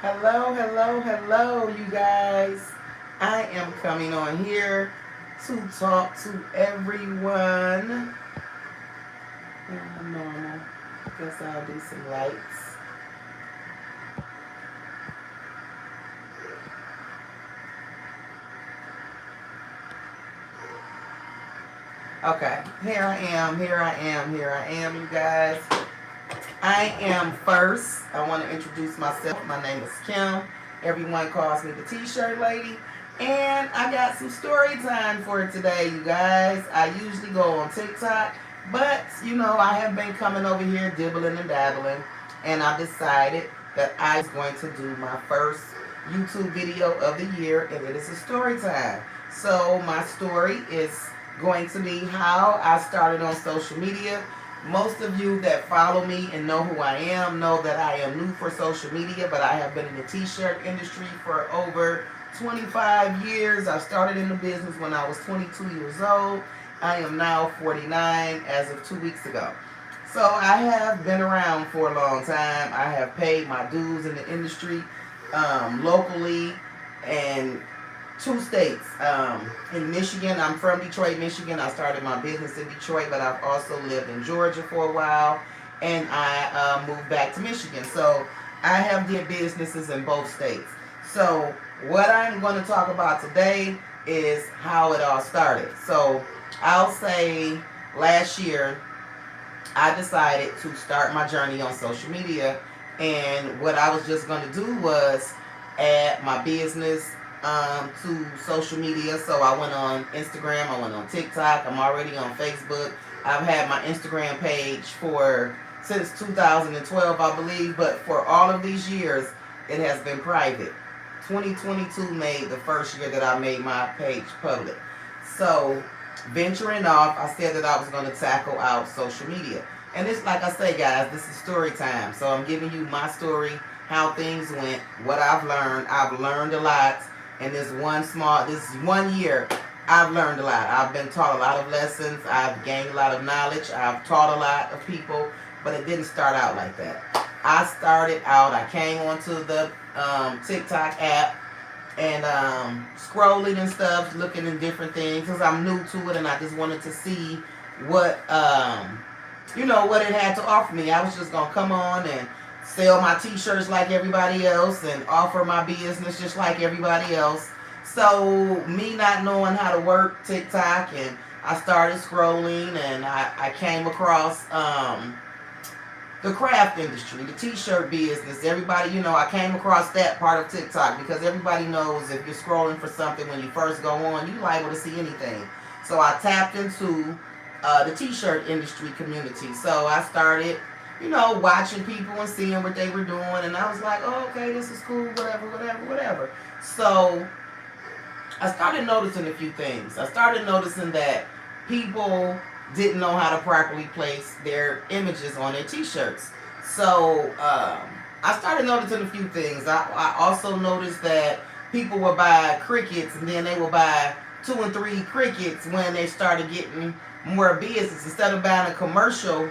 Hello, hello, hello, you guys. I am coming on here to talk to everyone. Normal. Guess I'll do some lights. Okay, here I am, you guys. I am first. I want to introduce myself. My name is Kim. Everyone calls me the T-shirt lady. And I got some story time for today, you guys. I usually go on TikTok, but I have been coming over here dibbling and dabbling, and I decided that I was going to do my first YouTube video of the year, and it is a story time. So my story is going to be how I started on social media. Most of you that follow me and know who I am know that I am new for social media, but I have been in the t-shirt industry for over 25 years. I started in the business when I was 22 years old. I am now 49 as of 2 weeks ago. So I have been around for a long time. I have paid my dues in the industry locally and two states. In Michigan, I'm from Detroit, Michigan. I started my business in Detroit, but I've also lived in Georgia for a while, and I moved back to Michigan. So I have did businesses in both states. So what I'm going to talk about today is how it all started. So I'll say last year, I decided to start my journey on social media, and what I was just going to do was add my business to social media. So I went on Instagram, I went on TikTok, I'm already on Facebook. I've had my Instagram page since 2012, I believe, but for all of these years, it has been private. 2022 made the first year that I made my page public. So venturing off, I said that I was going to tackle out social media. And it's like I say, guys, this is story time. So I'm giving you my story, how things went, what I've learned. I've learned a lot. And this 1 year, I've learned a lot. I've been taught a lot of lessons. I've gained a lot of knowledge. I've taught a lot of people, but it didn't start out like that. I came onto the TikTok app and scrolling and stuff, looking at different things because I'm new to it, and I just wanted to see what what it had to offer me. I was just gonna come on and sell my t-shirts like everybody else and offer my business just like everybody else. So me not knowing how to work TikTok, and I started scrolling, and I came across the craft industry, the t-shirt business. Everybody, I came across that part of TikTok because everybody knows if you're scrolling for something when you first go on, you're liable to see anything. So I tapped into the t-shirt industry community. So I started watching people and seeing what they were doing. And I was like, oh, okay, this is cool, whatever. So I started noticing a few things. I started noticing that people didn't know how to properly place their images on their t-shirts. So I started noticing a few things. I also noticed that people would buy crickets, and then they would buy 2 and 3 crickets when they started getting more business. Instead of buying a commercial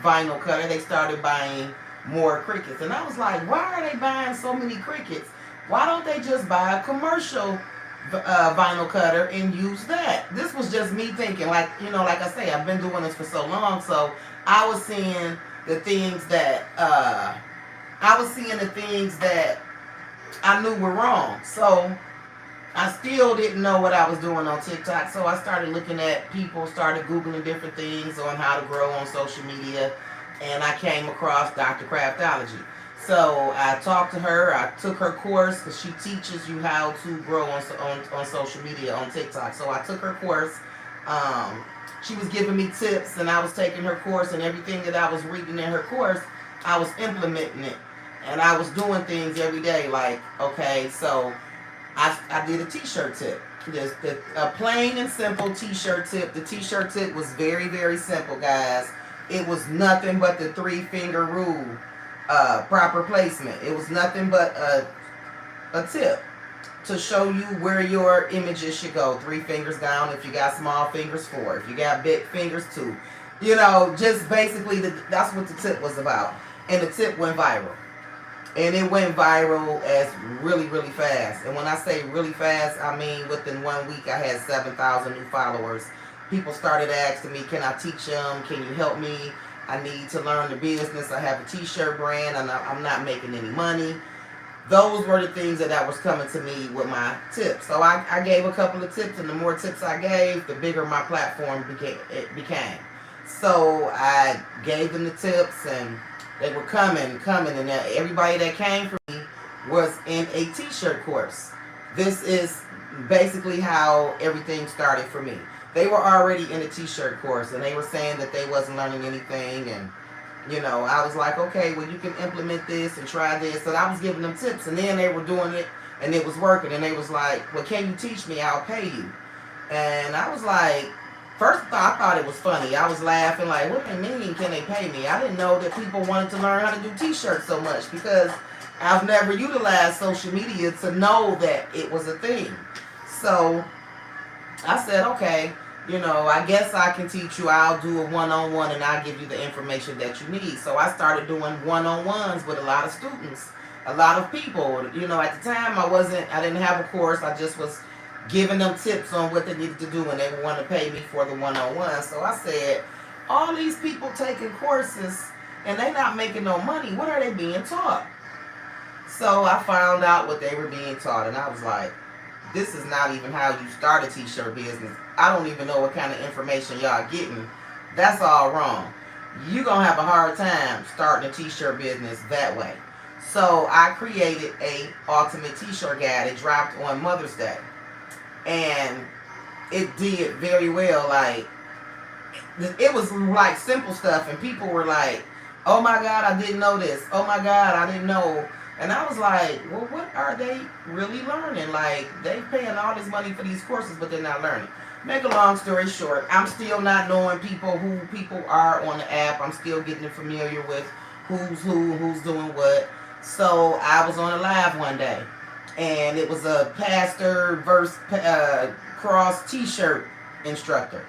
vinyl cutter, they started buying more crickets. And I was like, why are they buying so many crickets? Why don't they just buy a commercial vinyl cutter and use that? This was just me thinking, like I say, I've been doing this for so long, so I was seeing the things that I knew were wrong. So I still didn't know what I was doing on TikTok, so I started looking at people, started Googling different things on how to grow on social media, and I came across Dr. Craftology. So I talked to her, I took her course, because she teaches you how to grow on social media, on TikTok. So I took her course. She was giving me tips, and I was taking her course, and everything that I was reading in her course, I was implementing it. And I was doing things every day, like, okay, so I did a t-shirt tip. Just a plain and simple t-shirt tip. The t-shirt tip was very, very simple, guys. It was nothing but the 3-finger rule, proper placement. It was nothing but a tip to show you where your images should go. 3 fingers down. If you got small fingers, 4. If you got big fingers, 2. Just basically that's what the tip was about. And the tip went viral. And it went viral as really, really fast. And when I say really fast, I mean within 1 week I had 7,000 new followers. People started asking me, can I teach them? Can you help me? I need to learn the business. I have a t-shirt brand and I'm not making any money. Those were the things that was coming to me with my tips. So I gave a couple of tips, and the more tips I gave, the bigger my platform became. So I gave them the tips, and they were coming, and everybody that came from me was in a t-shirt course. This is basically how everything started for me. They were already in a t-shirt course, and they were saying that they wasn't learning anything, and I was like, okay, well, you can implement this and try this. So I was giving them tips, and then they were doing it, and it was working, and they was like, well, can you teach me? I'll pay you. And I was like, first I thought it was funny. I was laughing like, what do they mean, can they pay me? I didn't know that people wanted to learn how to do t-shirts so much, because I've never utilized social media to know that it was a thing. So I said, okay, I guess I can teach you. I'll do a one-on-one, and I'll give you the information that you need. So I started doing one-on-ones with a lot of students, a lot of people. At the time I didn't have a course. I just was giving them tips on what they needed to do, and they would want to pay me for the one-on-one. So I said, all these people taking courses and they not making no money. What are they being taught? So I found out what they were being taught, and I was like, this is not even how you start a t-shirt business. I don't even know what kind of information y'all getting. That's all wrong. You're going to have a hard time starting a t-shirt business that way. So I created a ultimate t-shirt guide. It dropped on Mother's Day. And it did very well. Like, it was like simple stuff, and people were like, oh my God, I didn't know this. Oh my God, I didn't know. And I was like, well, what are they really learning? Like, they paying all this money for these courses, but they're not learning. Make a long story short, I'm still not knowing who people are on the app. I'm still getting familiar with who's doing what. So I was on a live one day, and it was a pastor versus cross t-shirt instructor.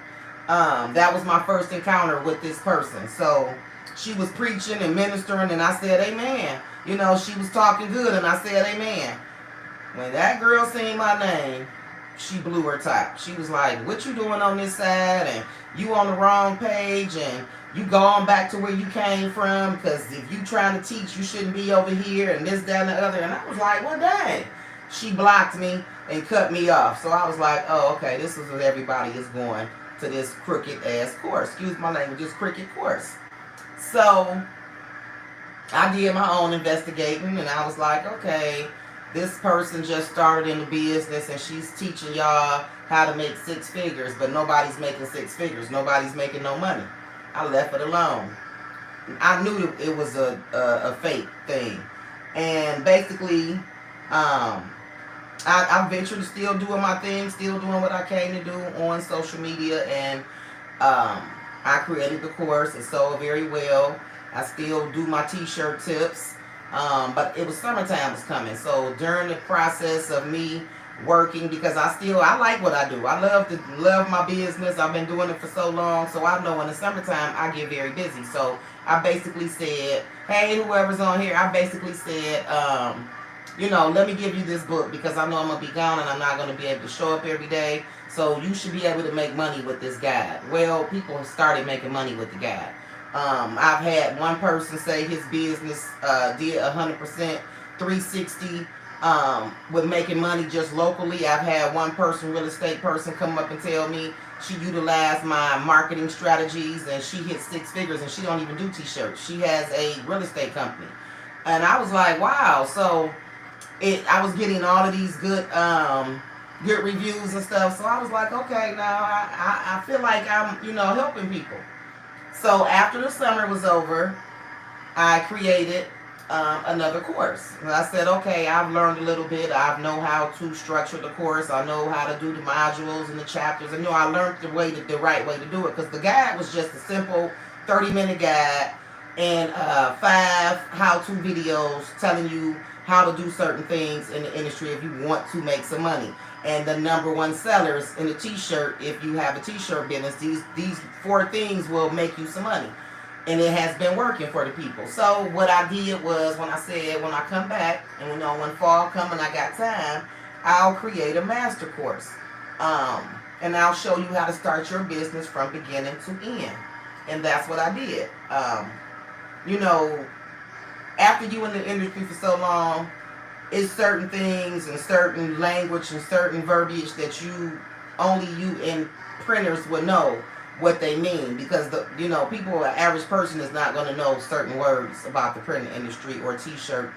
That was my first encounter with this person. So she was preaching and ministering, and I said, amen. She was talking good, and I said, amen. When that girl seen my name, she blew her top. She was like, what you doing on this side? And you on the wrong page, and you going back to where you came from, because if you trying to teach, you shouldn't be over here, and this, that, and the other. And I was like, well, dang. She blocked me and cut me off. So I was like, oh, okay, this is what everybody is going to this crooked-ass course. Excuse my language, this crooked course. So I did my own investigating, and I was like, okay, this person just started in the business, and she's teaching y'all how to make 6 figures, but nobody's making 6 figures. Nobody's making no money. I left it alone. I knew it was a fake thing. And basically, I ventured to still doing my thing, still doing what I came to do on social media, and I created the course. It sold very well. I still do my t-shirt tips, but it was summertime was coming. So during the process of me working, because I like what I do. I love my business. I've been doing it for so long, so I know in the summertime I get very busy. So I basically said, hey, whoever's on here, I basically said, let me give you this book, because I know I'm going to be gone and I'm not going to be able to show up every day. So you should be able to make money with this guide. Well, people have started making money with the guide. I've had one person say his business did 100% 360 with making money just locally. I've had one person, real estate person, come up and tell me she utilized my marketing strategies and she hit 6 figures, and she don't even do t-shirts. She has a real estate company. And I was like, wow. So I was getting all of these good reviews and stuff. So I was like, okay, now I feel like I'm, helping people. So after the summer was over, I created another course. And I said, okay, I've learned a little bit. I know how to structure the course. I know how to do the modules and the chapters. And I learned the right way to do it, because the guide was just a simple 30-minute guide and 5 how-to videos telling you how to do certain things in the industry if you want to make some money. And the #1 sellers in the t-shirt, if you have a t-shirt business, these 4 things will make you some money. and it has been working for the people. So what I did was, when I said, when I come back, and when fall come and I got time, I'll create a master course. And I'll show you how to start your business from beginning to end. And that's what I did. You know, after you in the industry for so long, it's certain things and certain language and certain verbiage that only you and printers would know what they mean, because an average person is not going to know certain words about the printing industry or t-shirt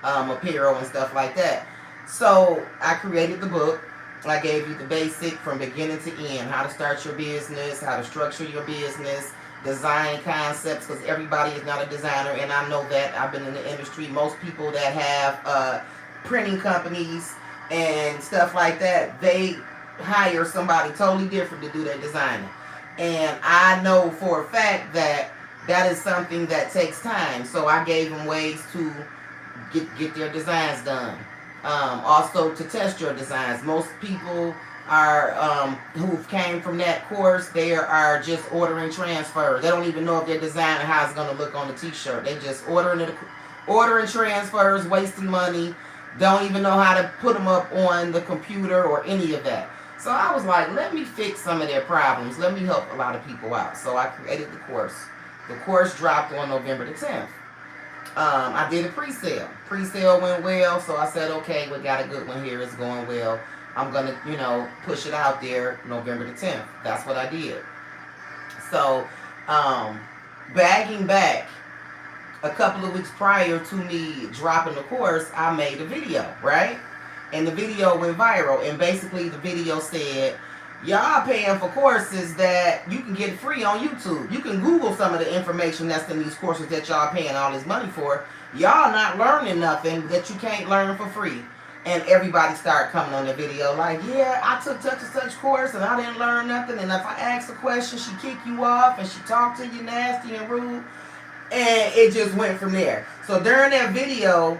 apparel and stuff like that. So I created the book. I gave you the basic from beginning to end, how to start your business, how to structure your business, design concepts, because everybody is not a designer, and I know that. I've been in the industry. Most people that have printing companies and stuff like that, they hire somebody totally different to do their designing. And I know for a fact that that is something that takes time. So I gave them ways to get their designs done. Also to test your designs. Most people are who came from that course, they are just ordering transfers. They don't even know if their design and how it's going to look on the t-shirt. They just ordering transfers, wasting money, don't even know how to put them up on the computer or any of that. So I was like, let me fix some of their problems. Let me help a lot of people out. So I created the course. The course dropped on November the 10th. I did a pre-sale. Pre-sale went well, so I said, okay, we got a good one here. It's going well. I'm going to, push it out there November the 10th. That's what I did. So, bagging back, a couple of weeks prior to me dropping the course, I made a video, right? And the video went viral. And basically the video said, y'all paying for courses that you can get free on YouTube. You can Google some of the information that's in these courses that y'all paying all this money for. Y'all not learning nothing that you can't learn for free. And everybody started coming on the video like, yeah, I took such and such course and I didn't learn nothing. And if I ask a question, she kick you off and she talk to you nasty and rude. And it just went from there. So during that video,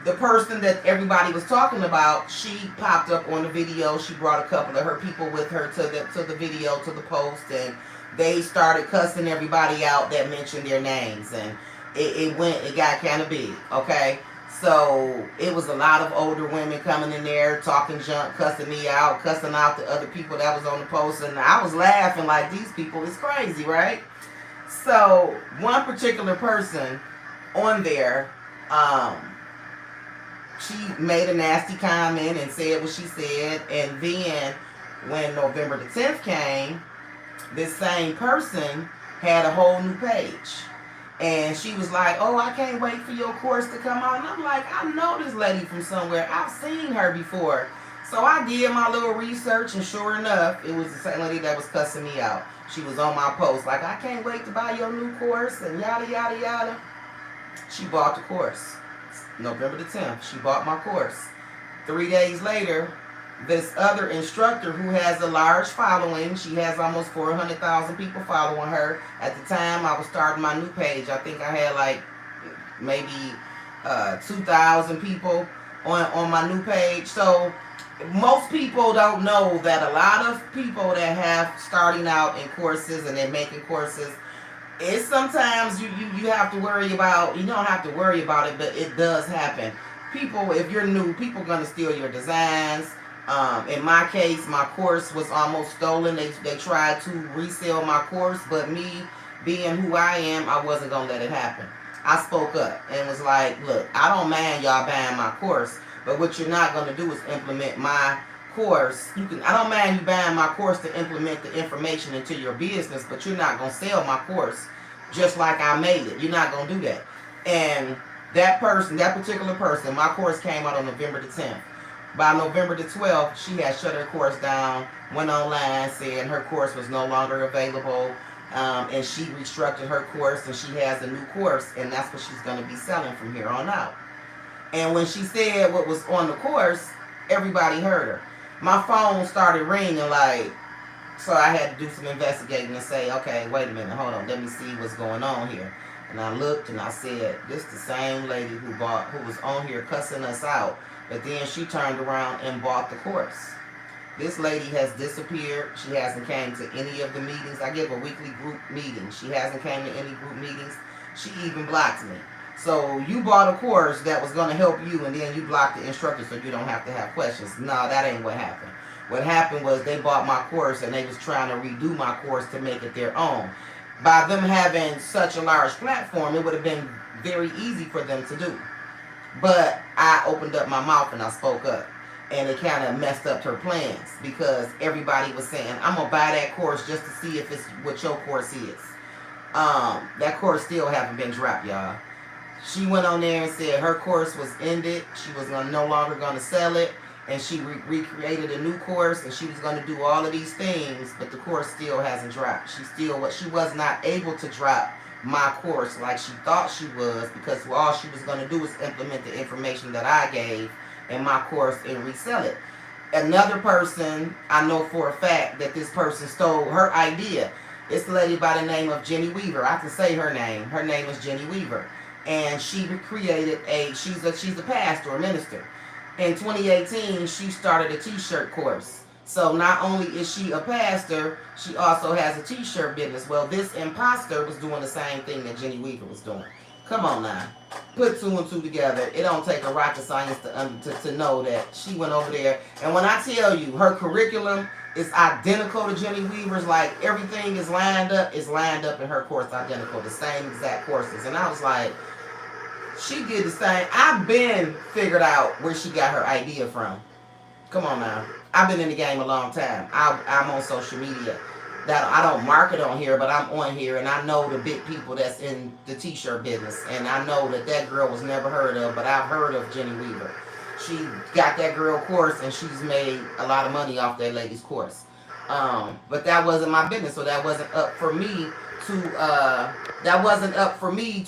the person that everybody was talking about, she popped up on the video. She brought a couple of her people with her to the video, to the post, and they started cussing everybody out that mentioned their names, and it got kind of big, okay? So it was a lot of older women coming in there talking junk, cussing me out, cussing out the other people that was on the post, and I was laughing like, these people is crazy, right? So one particular person on there, she made a nasty comment and said what she said, and then when November the 10th came, this same person had a whole new page. And she was like, oh, I can't wait for your course to come out. And I'm like, I know this lady from somewhere. I've seen her before. So I did my little research, and sure enough, it was the same lady that was cussing me out. She was on my post like, I can't wait to buy your new course and yada, yada, yada. She bought the course. November the 10th, she bought my course. 3 days later, this other instructor who has a large following, she has almost 400,000 people following her. At the time I was starting my new page, I think I had like maybe 2,000 people on my new page. So most people don't know that a lot of people that have starting out in courses and they're making courses, it's sometimes you have to worry about, you don't have to worry about it, but it does happen. People, if you're new, people are going to steal your designs. In my case, my course was almost stolen. They tried to resell my course, but me being who I am, I wasn't going to let it happen. I spoke up and was like, look, I don't mind y'all buying my course, but what you're not going to do is implement my course. I don't mind you buying my course to implement the information into your business, but you're not going to sell my course just like I made it. You're not going to do that. And that person, that particular person, my course came out on November the 10th. By November the 12th, she had shut her course down, went online, said her course was no longer available, and she restructured her course, and she has a new course, and that's what she's going to be selling from here on out. And when she said what was on the course, everybody heard her. My phone started ringing like, so I had to do some investigating and say, okay, wait a minute, hold on, let me see what's going on here. And I looked and I said, this the same lady who was on here cussing us out, but then she turned around and bought the course. This lady has disappeared. She hasn't came to any of the meetings. I give a weekly group meeting. She hasn't came to any group meetings. She even blocked me. So you bought a course that was going to help you, and then you blocked the instructor so you don't have to have questions. No, that ain't what happened. What happened was they bought my course and they was trying to redo my course to make it their own. By them having such a large platform, it would have been very easy for them to do. But I opened up my mouth and I spoke up. And it kind of messed up her plans because everybody was saying, I'm going to buy that course just to see if it's what your course is. That course still haven't been dropped, y'all. She went on there and said her course was ended. She was no longer going to sell it. And she recreated a new course, and she was going to do all of these things, but the course still hasn't dropped. She was not able to drop my course like she thought she was, because all she was going to do was implement the information that I gave in my course and resell it. Another person, I know for a fact that this person stole her idea. It's a lady by the name of Jenny Weaver. I can say her name. Her name is Jenny Weaver. And she created she's a pastor, a minister. In 2018, she started a t-shirt course. So not only is she a pastor, she also has a t-shirt business. Well, this imposter was doing the same thing that Jenny Weaver was doing. Come on now. Put two and two together. It don't take a rocket science to know that she went over there. And when I tell you, her curriculum is identical to Jenny Weaver's. Like, everything is lined up. It's lined up in her course, identical. The same exact courses. And I was like, she did the same. I've been figured out where she got her idea from. Come on now. I've been in the game a long time. I'm on social media. That I don't market on here, but I'm on here, and I know the big people that's in the t-shirt business, and I know that girl was never heard of, but I've heard of Jenny Weaver. She got that girl course, and she's made a lot of money off that lady's course. But that wasn't my business, so that wasn't up for me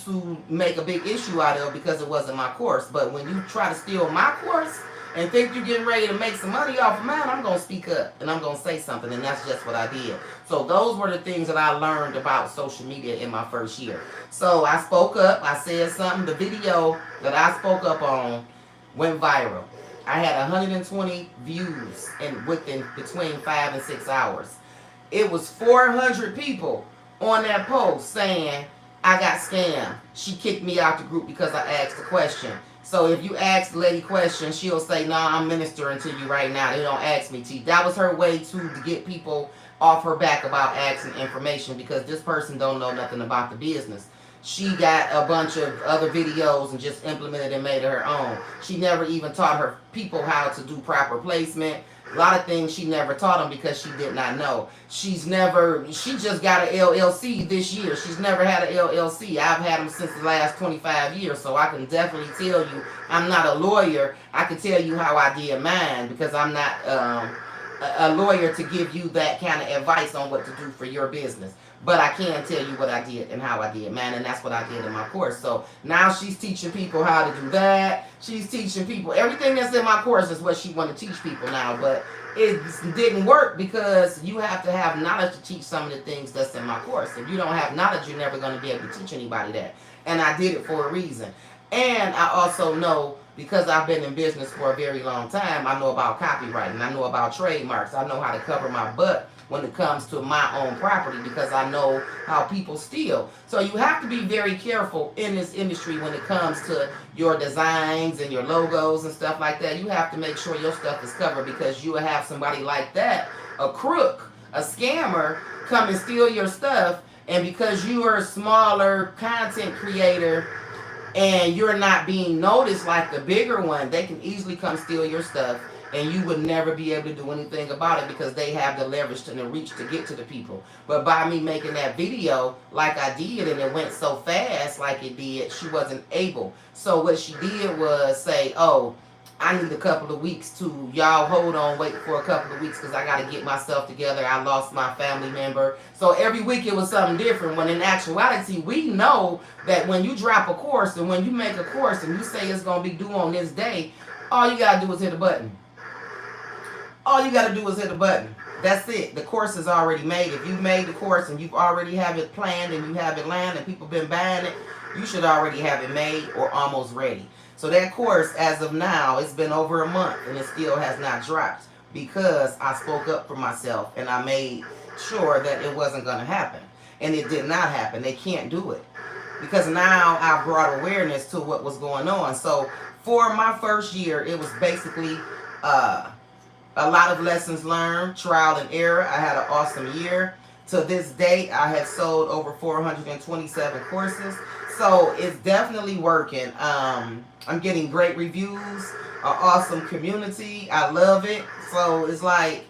to make a big issue out of, because it wasn't my course. But when you try to steal my course and think you're getting ready to make some money off of mine, I'm going to speak up and I'm going to say something, and that's just what I did. So those were the things that I learned about social media in my first year. So I spoke up, I said something. The video that I spoke up on went viral. I had 120 views within between 5 and 6 hours. It was 400 people on that post saying, I got scammed. She kicked me out the group because I asked a question. So if you ask the lady questions, she'll say, nah, I'm ministering to you right now. They don't ask me to. That was her way to get people off her back about asking information, because this person don't know nothing about the business. She got a bunch of other videos and just implemented and made it her own. She never even taught her people how to do proper placement. A lot of things she never taught them because she did not know. She just got an LLC this year. She's never had an LLC. I've had them since the last 25 years, so I can definitely tell you, I'm not a lawyer. I can tell you how I did mine, because I'm not a lawyer to give you that kind of advice on what to do for your business. But I can tell you what I did and how I did mine, and that's what I did in my course. So now she's teaching people how to do that. She's teaching people everything that's in my course is what she want to teach people now. But it didn't work, because you have to have knowledge to teach some of the things that's in my course. If you don't have knowledge, you're never going to be able to teach anybody that. And I did it for a reason. And I also know, because I've been in business for a very long time, I know about copywriting. I know about trademarks. I know how to cover my butt when it comes to my own property, because I know how people steal. So you have to be very careful in this industry when it comes to your designs and your logos and stuff like that. You have to make sure your stuff is covered, because you will have somebody like that, a crook, a scammer, come and steal your stuff. And because you are a smaller content creator and you're not being noticed like the bigger one, they can easily come steal your stuff, and you would never be able to do anything about it, because they have the leverage and the reach to get to the people. But by me making that video like I did, and it went so fast like it did, she wasn't able. So what she did was say, oh, I need a couple of weeks to, y'all hold on, wait for a couple of weeks, because I got to get myself together. I lost my family member. So every week it was something different, when in actuality, we know that when you drop a course and when you make a course and you say it's going to be due on this day, all you got to do is hit a button. All you got to do is hit a button. That's it. The course is already made. If you've made the course and you've already have it planned and you have it lined and people been buying it, you should already have it made or almost ready. So that course, as of now, it's been over a month and it still has not dropped, because I spoke up for myself and I made sure that it wasn't going to happen. And it did not happen. They can't do it because now I've brought awareness to what was going on. So for my first year, it was basically a lot of lessons learned, trial and error. I had an awesome year. To this date, I have sold over 427 courses. So it's definitely working. I'm getting great reviews, an awesome community. I love it. So it's like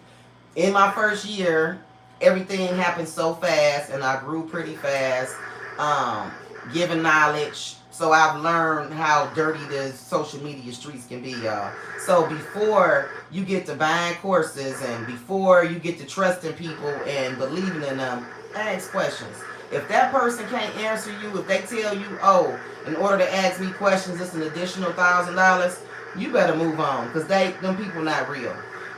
in my first year, everything happened so fast and I grew pretty fast, giving knowledge. So I've learned how dirty the social media streets can be, y'all. So before you get to buying courses and before you get to trusting people and believing in them, ask questions. If that person can't answer you, if they tell you, oh, in order to ask me questions, it's an additional $1,000, you better move on because them people not real.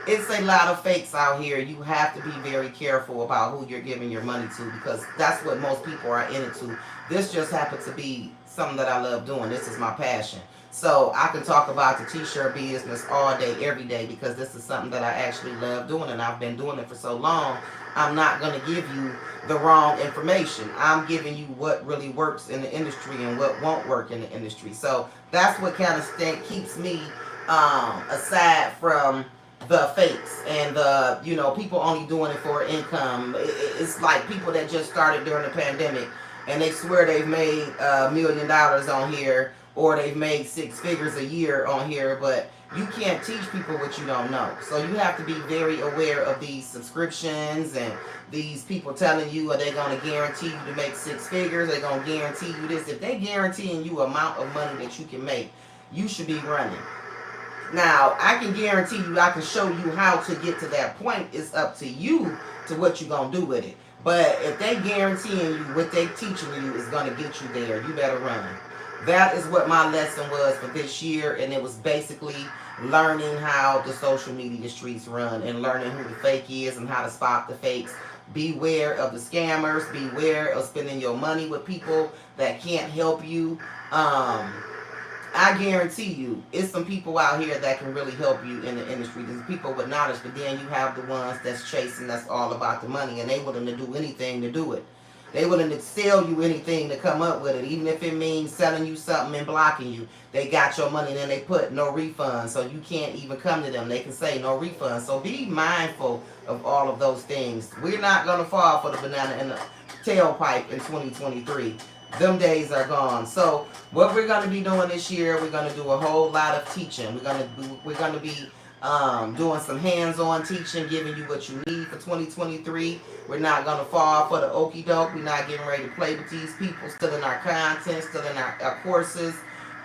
It's a lot of fakes out here. You have to be very careful about who you're giving your money to because that's what most people are in it to. This just happens to be something that I love doing. This is my passion. So I can talk about the t-shirt business all day, every day because this is something that I actually love doing and I've been doing it for so long. I'm not going to give you the wrong information. I'm giving you what really works in the industry and what won't work in the industry. So that's what kind of keeps me aside from the fakes and the, people only doing it for income. It's like people that just started during the pandemic and they swear they've made $1 million on here or they've made 6 figures a year on here, but you can't teach people what you don't know. So you have to be very aware of these subscriptions and these people telling you, are they going to guarantee you to make 6 figures? They're going to guarantee you this. If they guaranteeing you amount of money that you can make, you should be running. Now, I can guarantee you, I can show you how to get to that point. It's up to you to what you're going to do with it. But if they guaranteeing you what they teaching you is going to get you there, you better run. That is what my lesson was for this year, and it was basically learning how the social media streets run and learning who the fake is and how to spot the fakes. Beware of the scammers. Beware of spending your money with people that can't help you. I guarantee you, it's some people out here that can really help you in the industry. There's people with knowledge, but then you have the ones that's chasing, that's all about the money, and they willing to do anything to do it. They willing to sell you anything to come up with it, even if it means selling you something and blocking you. They got your money and then they put no refund, so you can't even come to them. They can say no refund. So be mindful of all of those things. We're not going to fall for the banana in the tailpipe in 2023. Them days are gone. So what we're going to be doing this year, we're going to do a whole lot of teaching. We're going to be doing some hands-on teaching, giving you what you need for 2023. We're not going to fall for the okie doke. We're not getting ready to play with these people, still in our content, still in our courses.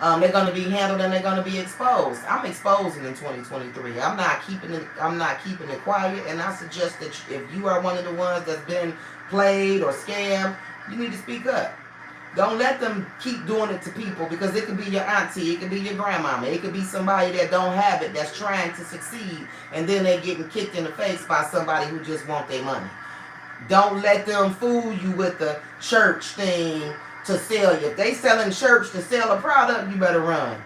They're going to be handled and they're going to be exposed. I'm exposing in 2023. I'm not keeping it quiet. And I suggest that if you are one of the ones that's been played or scammed, you need to speak up. Don't let them keep doing it to people because it could be your auntie, it could be your grandmama, it could be somebody that don't have it that's trying to succeed and then they're getting kicked in the face by somebody who just want their money. Don't let them fool you with the church thing to sell you. If they selling church to sell a product, you better run.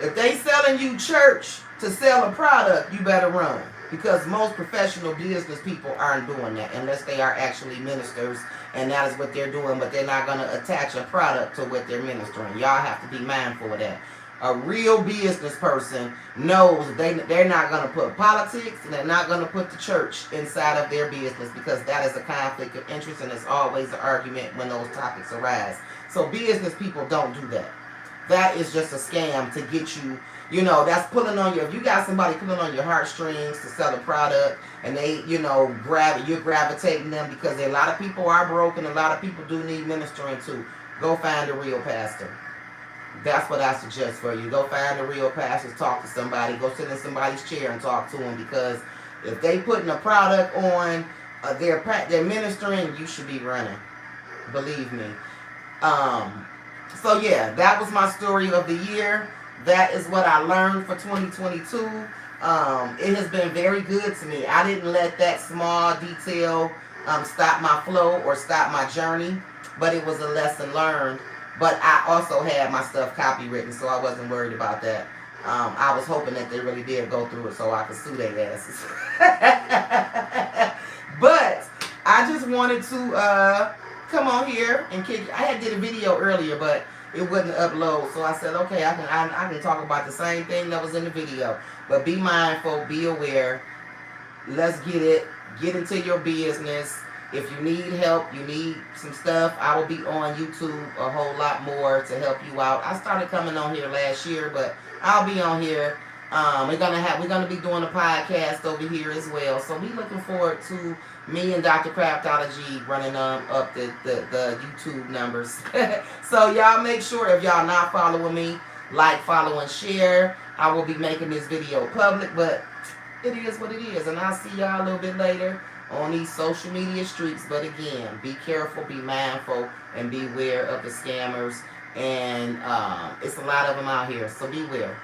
If they selling you church to sell a product, you better run. Because most professional business people aren't doing that unless they are actually ministers and that is what they're doing, but they're not going to attach a product to what they're ministering. Y'all have to be mindful of that. A real business person knows they're not going to put politics and they're not going to put the church inside of their business because that is a conflict of interest and it's always an argument when those topics arise. So business people don't do that. That is just a scam to get you. That's pulling on if you got somebody pulling on your heartstrings to sell a product and they, you're gravitating them because a lot of people are broken. A lot of people do need ministering too. Go find a real pastor. That's what I suggest for you. Go find a real pastor, talk to somebody, go sit in somebody's chair and talk to them because if they putting a product on their ministering, you should be running. Believe me. So yeah, that was my story of the year. That is what I learned for 2022. It has been very good to me. I didn't let that small detail stop my flow or stop my journey, but it was a lesson learned. But I also had my stuff copywritten, so I wasn't worried about that. I was hoping that they really did go through it so I could sue their asses. But I just wanted to come on here and kick. I had did a video earlier, but it wouldn't upload. So I said, okay, I can talk about the same thing that was in the video. But be mindful, be aware. Let's get it. Get into your business. If you need help, you need some stuff, I will be on YouTube a whole lot more to help you out. I started coming on here last year, but I'll be on here. We're gonna be doing a podcast over here as well. So be looking forward to me and Dr. Craftology running up the YouTube numbers. So y'all make sure, if y'all not following me, like, follow, and share. I will be making this video public, but it is what it is, and I'll see y'all a little bit later on these social media streets. But again, be careful, be mindful, and beware of the scammers. And it's a lot of them out here, so beware.